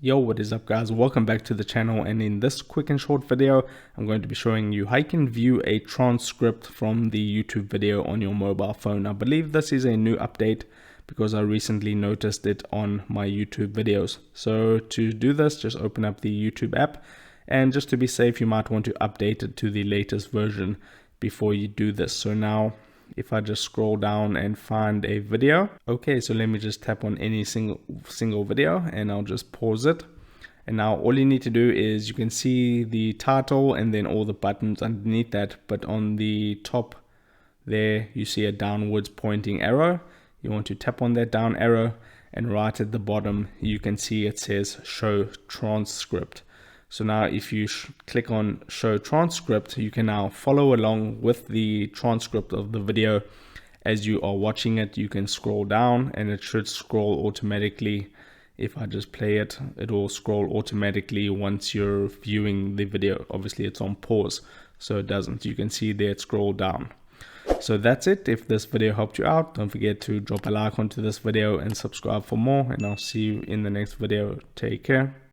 Yo, what is up guys? Welcome back to the channel, and in this quick and short video I'm going to be showing you how you can view a transcript from the YouTube video on your mobile phone. I believe this is a new update because I recently noticed it on my YouTube videos. So to do this, just open up the YouTube app, and just to be safe you might want to update it to the latest version before you do this. So now if I just scroll down and find a video, okay, so let me just tap on any single video and I'll just pause it. And now all you need to do is, you can see the title and then all the buttons underneath that, but on the top there you see a downwards pointing arrow. You want to tap on that down arrow, and right at the bottom you can see it says show transcript. So now if you click on show transcript, you can now follow along with the transcript of the video as you are watching it. You can scroll down and it should scroll automatically. If I just play it, it will scroll automatically once you're viewing the video. Obviously it's on pause, so it doesn't. You can see there it scrolled down. So that's it. If this video helped you out, don't forget to drop a like onto this video and subscribe for more, and I'll see you in the next video. Take care.